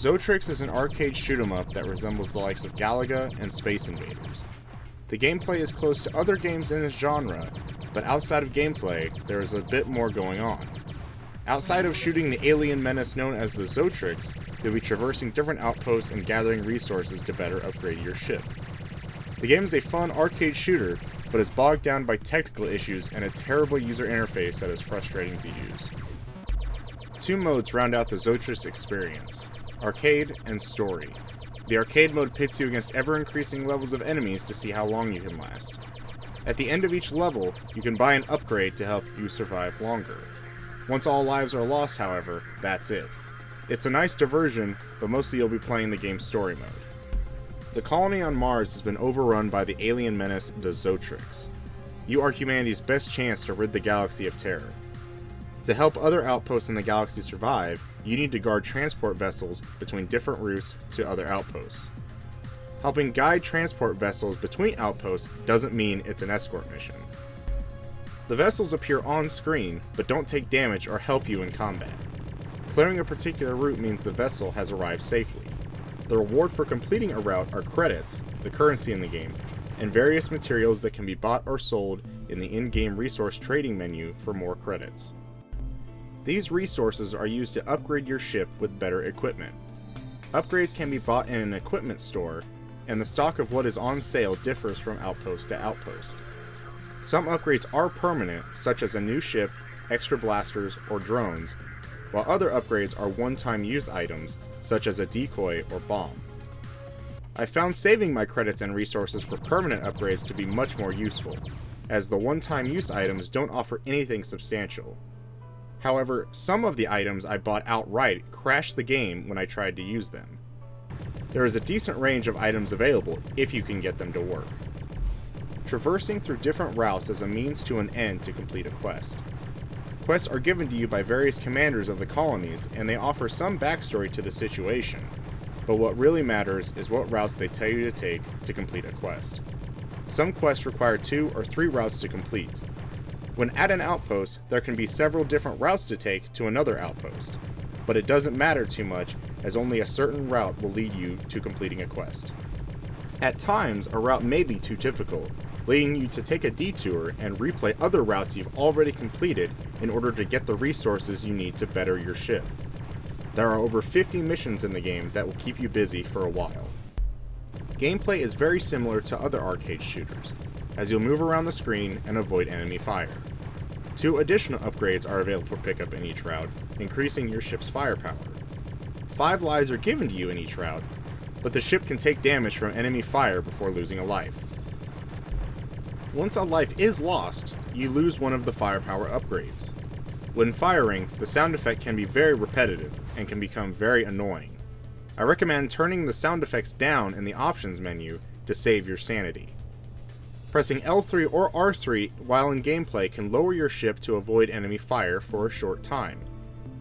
Zotrix is an arcade shoot-'em-up that resembles the likes of Galaga and Space Invaders. The gameplay is close to other games in its genre, but outside of gameplay, there is a bit more going on. Outside of shooting the alien menace known as the Zotrix, you'll be traversing different outposts and gathering resources to better upgrade your ship. The game is a fun arcade shooter, but is bogged down by technical issues and a terrible user interface that is frustrating to use. Two modes round out the Zotrix experience: Arcade and Story. The arcade mode pits you against ever-increasing levels of enemies to see how long you can last. At the end of each level, you can buy an upgrade to help you survive longer. Once all lives are lost, however, that's it. It's a nice diversion, but mostly you'll be playing the game's story mode. The colony on Mars has been overrun by the alien menace, the Zotrix. You are humanity's best chance to rid the galaxy of terror. To help other outposts in the galaxy survive, you need to guard transport vessels between different routes to other outposts. Helping guide transport vessels between outposts doesn't mean it's an escort mission. The vessels appear on screen, but don't take damage or help you in combat. Clearing a particular route means the vessel has arrived safely. The reward for completing a route are credits, the currency in the game, and various materials that can be bought or sold in the in-game resource trading menu for more credits. These resources are used to upgrade your ship with better equipment. Upgrades can be bought in an equipment store, and the stock of what is on sale differs from outpost to outpost. Some upgrades are permanent, such as a new ship, extra blasters, or drones, while other upgrades are one-time use items, such as a decoy or bomb. I found saving my credits and resources for permanent upgrades to be much more useful, as the one-time use items don't offer anything substantial. However, some of the items I bought outright crashed the game when I tried to use them. There is a decent range of items available if you can get them to work. Traversing through different routes is a means to an end to complete a quest. Quests are given to you by various commanders of the colonies, and they offer some backstory to the situation, but what really matters is what routes they tell you to take to complete a quest. Some quests require 2 or 3 routes to complete. When at an outpost, there can be several different routes to take to another outpost, but it doesn't matter too much as only a certain route will lead you to completing a quest. At times, a route may be too difficult, leading you to take a detour and replay other routes you've already completed in order to get the resources you need to better your ship. There are over 50 missions in the game that will keep you busy for a while. Gameplay is very similar to other arcade shooters, as you'll move around the screen and avoid enemy fire. 2 additional upgrades are available for pickup in each route, increasing your ship's firepower. 5 lives are given to you in each route, but the ship can take damage from enemy fire before losing a life. Once a life is lost, you lose one of the firepower upgrades. When firing, the sound effect can be very repetitive and can become very annoying. I recommend turning the sound effects down in the options menu to save your sanity. Pressing L3 or R3 while in gameplay can lower your ship to avoid enemy fire for a short time.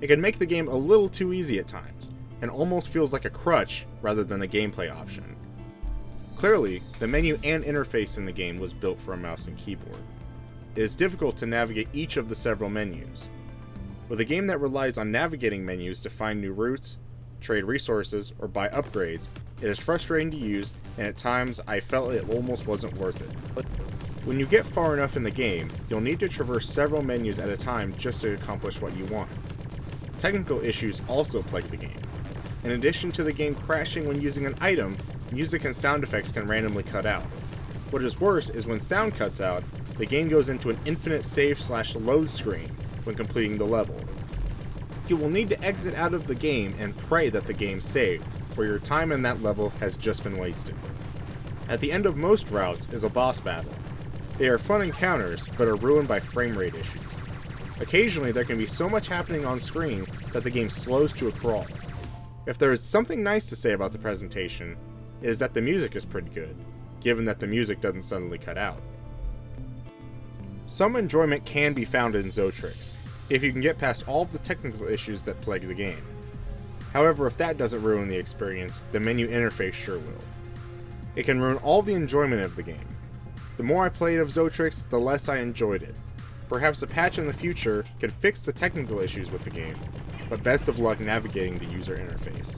It can make the game a little too easy at times, and almost feels like a crutch rather than a gameplay option. Clearly, the menu and interface in the game was built for a mouse and keyboard. It is difficult to navigate each of the several menus. With a game that relies on navigating menus to find new routes, trade resources, or buy upgrades, it is frustrating to use, and at times I felt it almost wasn't worth it. But when you get far enough in the game, you'll need to traverse several menus at a time just to accomplish what you want. Technical issues also plague the game. In addition to the game crashing when using an item, music and sound effects can randomly cut out. What is worse is when sound cuts out, the game goes into an infinite save/load screen when completing the level. You will need to exit out of the game and pray that the game saved, for your time in that level has just been wasted. At the end of most routes is a boss battle. They are fun encounters, but are ruined by frame rate issues. Occasionally there can be so much happening on screen that the game slows to a crawl. If there is something nice to say about the presentation, it is that the music is pretty good, given that the music doesn't suddenly cut out. Some enjoyment can be found in Zotrix, if you can get past all of the technical issues that plague the game. However, if that doesn't ruin the experience, the menu interface sure will. It can ruin all the enjoyment of the game. The more I played of Zotrix, the less I enjoyed it. Perhaps a patch in the future could fix the technical issues with the game, but best of luck navigating the user interface.